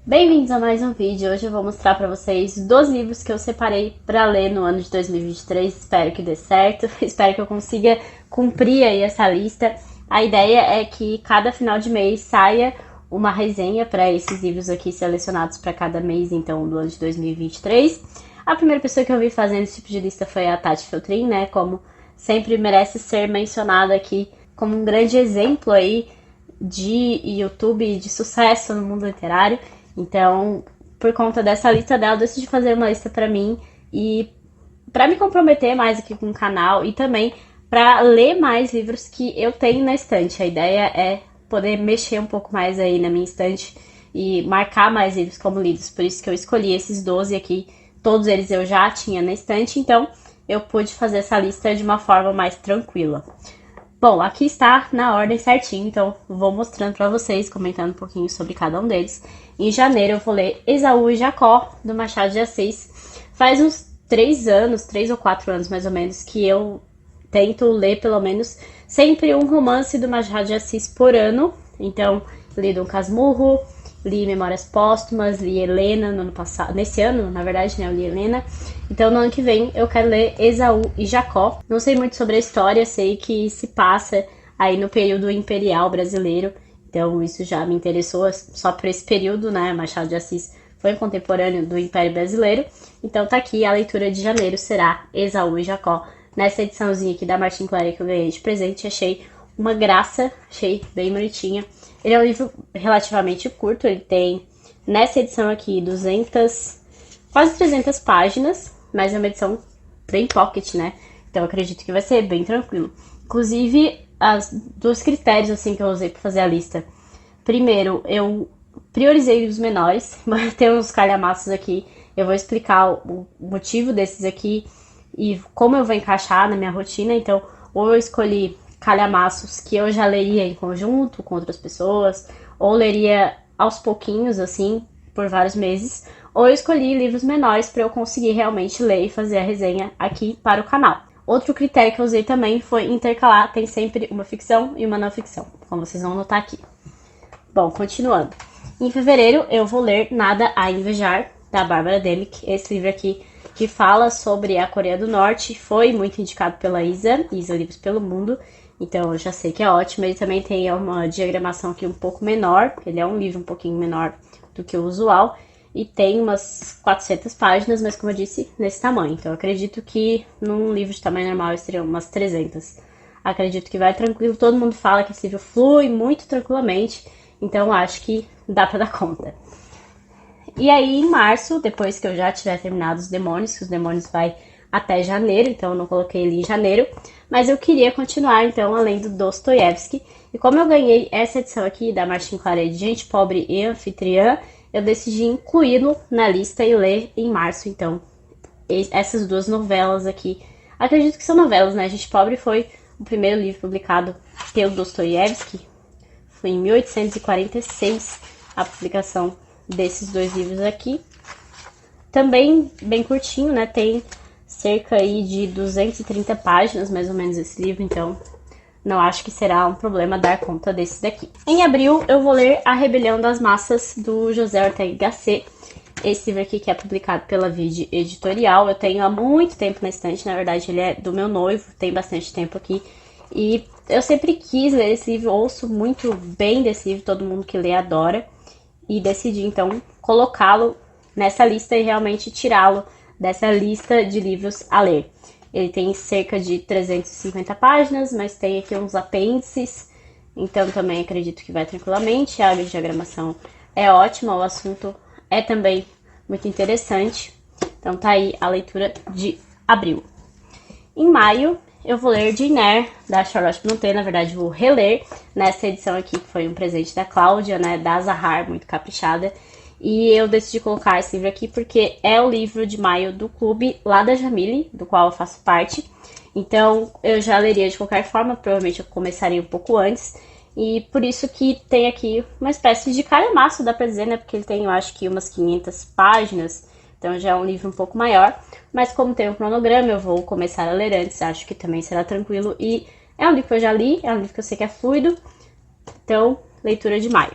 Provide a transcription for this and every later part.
Bem-vindos a mais um vídeo. Hoje eu vou mostrar para vocês 2 livros que eu separei para ler no ano de 2023. Espero que dê certo, espero que eu consiga cumprir aí essa lista. A ideia é que cada final de mês saia uma resenha para esses livros aqui selecionados para cada mês, então, do ano de 2023. A primeira pessoa que eu vi fazendo esse tipo de lista foi a Tati Feltrin, né? Como sempre merece ser mencionada aqui como um grande exemplo aí de YouTube de sucesso no mundo literário. Então, por conta dessa lista dela, eu decidi fazer uma lista pra mim e pra me comprometer mais aqui com o canal e também pra ler mais livros que eu tenho na estante. A ideia é poder mexer um pouco mais aí na minha estante e marcar mais livros como lidos. Por isso que eu escolhi esses 12 aqui. Todos eles eu já tinha na estante, então eu pude fazer essa lista de uma forma mais tranquila. Bom, aqui está na ordem certinho, então vou mostrando pra vocês, comentando um pouquinho sobre cada um deles. Em janeiro eu vou ler Esaú e Jacó, do Machado de Assis. Faz uns 3 ou 4 anos mais ou menos, que eu tento ler pelo menos sempre um romance do Machado de Assis por ano. Então, li Dom Casmurro, li Memórias Póstumas, li Helena no ano passado, nesse ano, na verdade, né, eu li Helena. Então, no ano que vem, eu quero ler Esaú e Jacó. Não sei muito sobre a história, sei que se passa aí no período imperial brasileiro. Então, isso já me interessou só por esse período, né? Machado de Assis foi contemporâneo do Império Brasileiro. Então, tá aqui, a leitura de janeiro será Esaú e Jacó. Nessa ediçãozinha aqui da Martin Clary que eu ganhei de presente, achei uma graça, achei bem bonitinha. Ele é um livro relativamente curto, ele tem, nessa edição aqui, quase 300 páginas, mas é uma edição bem pocket, né? Então eu acredito que vai ser bem tranquilo. Inclusive, dos critérios assim que eu usei para fazer a lista. Primeiro, eu priorizei livros menores, tem uns calhamaços aqui, eu vou explicar o motivo desses aqui e como eu vou encaixar na minha rotina. Então, ou eu escolhi calhamaços que eu já leria em conjunto com outras pessoas, ou leria aos pouquinhos, assim, por vários meses, ou eu escolhi livros menores para eu conseguir realmente ler e fazer a resenha aqui para o canal. Outro critério que eu usei também foi intercalar, tem sempre uma ficção e uma não ficção, como vocês vão notar aqui. Bom, continuando. Em fevereiro eu vou ler Nada a Invejar, da Bárbara Demick. Esse livro aqui que fala sobre a Coreia do Norte, foi muito indicado pela Isa Livros pelo Mundo, então eu já sei que é ótimo. Ele também tem uma diagramação aqui um pouco menor, ele é um livro um pouquinho menor do que o usual, e tem umas 400 páginas, mas como eu disse, nesse tamanho. Então eu acredito que num livro de tamanho normal seriam umas 300. Acredito que vai tranquilo, todo mundo fala que esse livro flui muito tranquilamente, então acho que dá pra dar conta. E aí, em março, depois que eu já tiver terminado os Demônios, que os Demônios vai até janeiro, então eu não coloquei ele em janeiro, mas eu queria continuar, então, além do Dostoiévski. E como eu ganhei essa edição aqui da Martin Claret de Gente Pobre e Anfitriã, eu decidi incluí-lo na lista e ler em março, então, essas 2 novelas aqui. Acredito que são novelas, né? Gente Pobre foi o primeiro livro publicado pelo Dostoiévski, foi em 1846 a publicação desses 2 livros aqui. Também bem curtinho, né? Tem cerca aí de 230 páginas, mais ou menos, esse livro, então não acho que será um problema dar conta desse daqui. Em abril eu vou ler A Rebelião das Massas, do José Ortega y Gasset. Esse livro aqui que é publicado pela Vide Editorial, eu tenho há muito tempo na estante, na verdade ele é do meu noivo, tem bastante tempo aqui. E eu sempre quis ler esse livro, ouço muito bem desse livro, todo mundo que lê adora. E decidi, então, colocá-lo nessa lista e realmente tirá-lo dessa lista de livros a ler. Ele tem cerca de 350 páginas, mas tem aqui uns apêndices, então também acredito que vai tranquilamente. A diagramação é ótima, o assunto é também muito interessante. Então tá aí a leitura de abril. Em maio, eu vou ler Jane Eyre, da Charlotte Brontë. Na verdade, vou reler nessa edição aqui, que foi um presente da Cláudia, né, da Zahar, muito caprichada. E eu decidi colocar esse livro aqui porque é o livro de maio do clube lá da Jamile, do qual eu faço parte. Então, eu já leria de qualquer forma, provavelmente eu começaria um pouco antes. E por isso que tem aqui uma espécie de calhamaço, dá pra dizer, né, porque ele tem, eu acho que umas 500 páginas. Então já é um livro um pouco maior, mas como tem um cronograma, eu vou começar a ler antes, acho que também será tranquilo. E é um livro que eu já li, é um livro que eu sei que é fluido, então leitura de maio.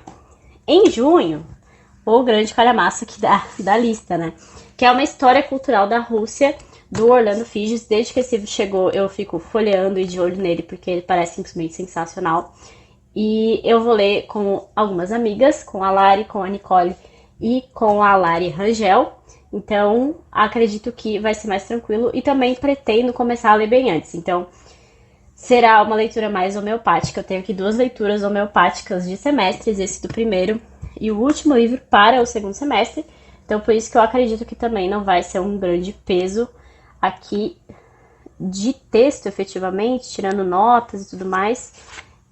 Em junho, o grande calhamaço aqui da lista, né? Que é uma história cultural da Rússia, do Orlando Figes. Desde que esse livro chegou, eu fico folheando e de olho nele, porque ele parece simplesmente sensacional. E eu vou ler com algumas amigas, com a Lari, com a Nicole e com a Lari Rangel. Então, acredito que vai ser mais tranquilo. E também pretendo começar a ler bem antes. Então, será uma leitura mais homeopática. Eu tenho aqui 2 leituras homeopáticas de semestres, esse do primeiro e o último livro para o segundo semestre. Então, por isso que eu acredito que também não vai ser um grande peso aqui de texto, efetivamente, tirando notas e tudo mais.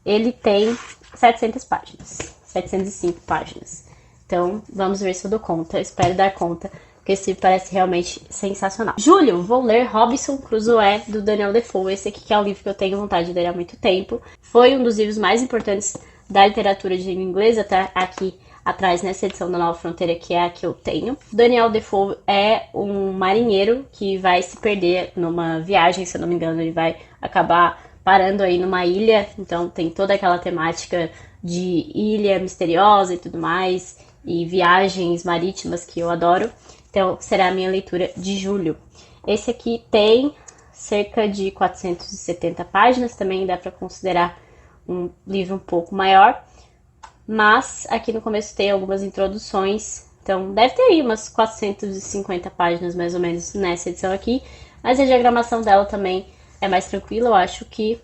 Ele tem 700 páginas, 705 páginas. Então, vamos ver se eu dou conta. Eu espero dar conta, porque esse livro parece realmente sensacional. Julho, vou ler Robinson Crusoe, do Daniel Defoe. Esse aqui que é um livro que eu tenho vontade de ler há muito tempo. Foi um dos livros mais importantes da literatura de língua inglesa, tá aqui atrás nessa edição da Nova Fronteira, que é a que eu tenho. Daniel Defoe é um marinheiro que vai se perder numa viagem, se eu não me engano, ele vai acabar parando aí numa ilha, então tem toda aquela temática de ilha misteriosa e tudo mais, e viagens marítimas que eu adoro. Então será a minha leitura de julho. Esse aqui tem cerca de 470 páginas, também dá para considerar um livro um pouco maior, mas aqui no começo tem algumas introduções, então deve ter aí umas 450 páginas mais ou menos nessa edição aqui, mas a diagramação dela também é mais tranquila, eu acho que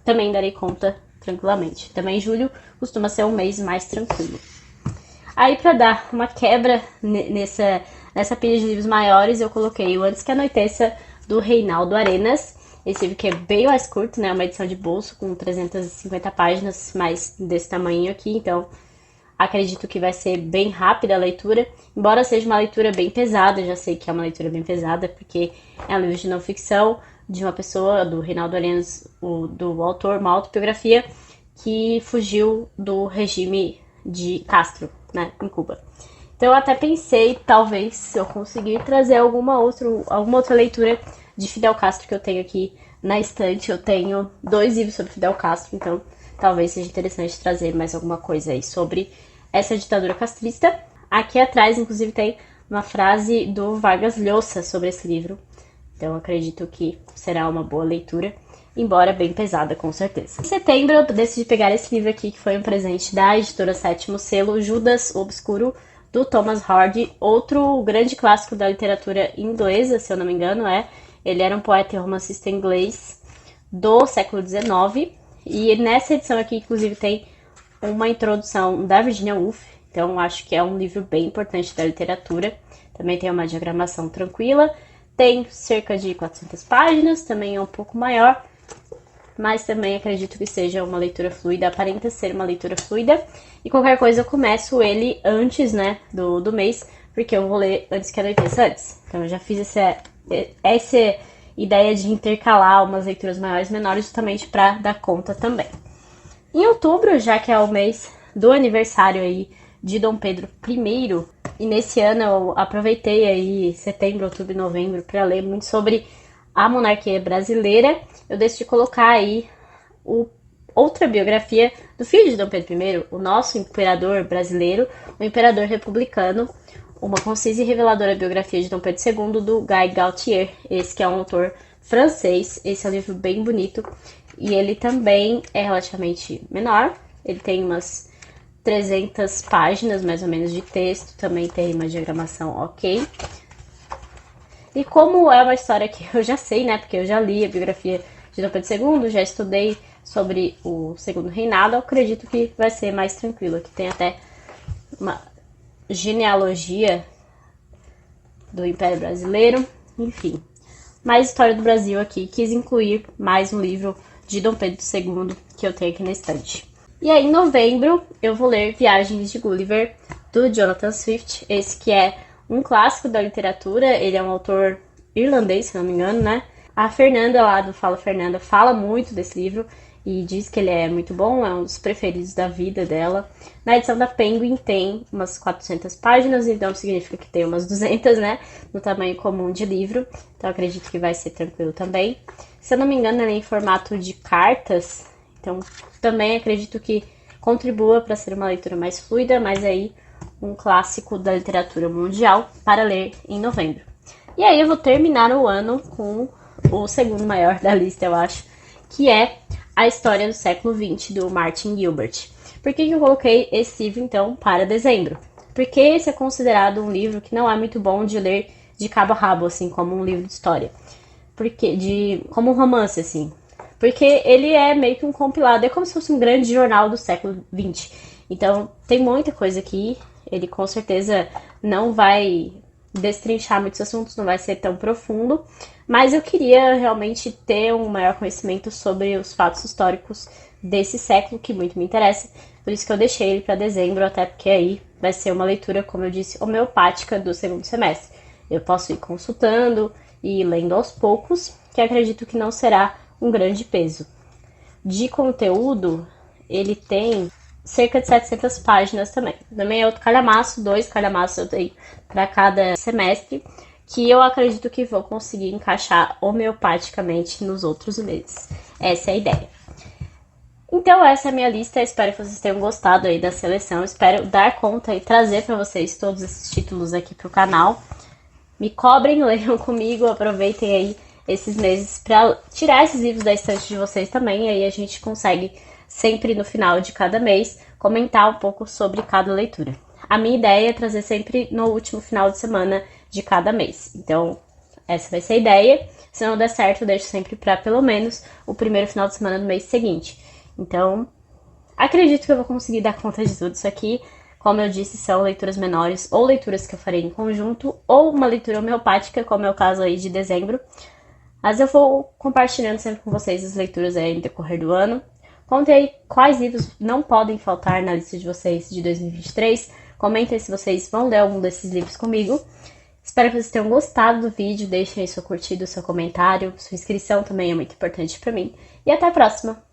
também darei conta tranquilamente. Também julho costuma ser um mês mais tranquilo. Aí, para dar uma quebra nessa pilha de livros maiores, eu coloquei o Antes que Anoiteça, do Reinaldo Arenas. Esse livro que é bem mais curto, né? Uma edição de bolso com 350 páginas, mais desse tamanho aqui. Então, acredito que vai ser bem rápida a leitura. Embora seja uma leitura bem pesada, eu já sei que é uma leitura bem pesada, porque é um livro de não ficção, de uma pessoa, do Reinaldo Arenas, do autor, uma autobiografia, que fugiu do regime de Castro, né, em Cuba. Então eu até pensei, talvez, se eu conseguir trazer alguma outra leitura de Fidel Castro que eu tenho aqui na estante. Eu tenho 2 livros sobre Fidel Castro, então talvez seja interessante trazer mais alguma coisa aí sobre essa ditadura castrista. Aqui atrás, inclusive, tem uma frase do Vargas Llosa sobre esse livro. Então, acredito que será uma boa leitura, embora bem pesada, com certeza. Em setembro, eu decidi pegar esse livro aqui, que foi um presente da editora Sétimo Selo, Judas Obscuro, do Thomas Hardy, outro grande clássico da literatura inglesa, se eu não me engano, Ele era um poeta e romancista inglês do século XIX, e nessa edição aqui, inclusive, tem uma introdução da Virginia Woolf, então acho que é um livro bem importante da literatura. Também tem uma diagramação tranquila. Tem cerca de 400 páginas, também é um pouco maior, mas também acredito que seja uma leitura fluida, aparenta ser uma leitura fluida. E qualquer coisa eu começo ele antes, né, do mês, porque eu vou ler Antes que Anoiteça antes. Então eu já fiz essa ideia de intercalar umas leituras maiores e menores justamente para dar conta também. Em outubro, já que é o mês do aniversário aí de Dom Pedro I, e nesse ano eu aproveitei aí setembro, outubro e novembro para ler muito sobre a monarquia brasileira, eu decidi colocar aí outra biografia do filho de Dom Pedro I, o nosso imperador brasileiro, o imperador republicano, uma concisa e reveladora biografia de Dom Pedro II, do Guy Gauthier, esse que é um autor francês. Esse é um livro bem bonito e ele também é relativamente menor, ele tem umas 300 páginas, mais ou menos, de texto. Também tem uma diagramação ok. E como é uma história que eu já sei, né? Porque eu já li a biografia de Dom Pedro II, já estudei sobre o segundo reinado, eu acredito que vai ser mais tranquilo. Aqui tem até uma genealogia do Império Brasileiro, enfim. Mais história do Brasil aqui. Quis incluir mais um livro de Dom Pedro II que eu tenho aqui na estante. E aí, em novembro, eu vou ler Viagens de Gulliver, do Jonathan Swift. Esse que é um clássico da literatura. Ele é um autor irlandês, se não me engano, né? A Fernanda, lá do Fala Fernanda, fala muito desse livro e diz que ele é muito bom, é um dos preferidos da vida dela. Na edição da Penguin tem umas 400 páginas, então significa que tem umas 200, né? No tamanho comum de livro, então acredito que vai ser tranquilo também. Se eu não me engano, ele é em formato de cartas, então também acredito que contribua para ser uma leitura mais fluida, mas aí um clássico da literatura mundial para ler em novembro. E aí eu vou terminar o ano com o segundo maior da lista, eu acho, que é A História do Século XX, do Martin Gilbert. Por que eu coloquei esse livro, então, para dezembro? Porque esse é considerado um livro que não é muito bom de ler de cabo a rabo, assim, como um livro de história. Como um romance, assim. Porque ele é meio que um compilado, é como se fosse um grande jornal do século XX. Então, tem muita coisa aqui, ele com certeza não vai destrinchar muitos assuntos, não vai ser tão profundo, mas eu queria realmente ter um maior conhecimento sobre os fatos históricos desse século, que muito me interessa, por isso que eu deixei ele para dezembro, até porque aí vai ser uma leitura, como eu disse, homeopática do segundo semestre. Eu posso ir consultando e lendo aos poucos, que acredito que não será um grande peso. De conteúdo, ele tem cerca de 700 páginas também. Também é outro calhamaço, 2 calhamaços eu tenho para cada semestre, que eu acredito que vou conseguir encaixar homeopaticamente nos outros meses. Essa é a ideia. Então essa é a minha lista, espero que vocês tenham gostado aí da seleção, espero dar conta e trazer para vocês todos esses títulos aqui pro canal. Me cobrem, leiam comigo, aproveitem aí esses meses para tirar esses livros da estante de vocês também, e aí a gente consegue sempre no final de cada mês comentar um pouco sobre cada leitura. A minha ideia é trazer sempre no último final de semana de cada mês. Então, essa vai ser a ideia. Se não der certo, eu deixo sempre para pelo menos o primeiro final de semana do mês seguinte. Então, acredito que eu vou conseguir dar conta de tudo isso aqui. Como eu disse, são leituras menores ou leituras que eu farei em conjunto ou uma leitura homeopática, como é o caso aí de dezembro. Mas eu vou compartilhando sempre com vocês as leituras aí no decorrer do ano. Contem aí quais livros não podem faltar na lista de vocês de 2023. Comentem se vocês vão ler algum desses livros comigo. Espero que vocês tenham gostado do vídeo. Deixem aí sua curtida, seu comentário. Sua inscrição também é muito importante para mim. E até a próxima!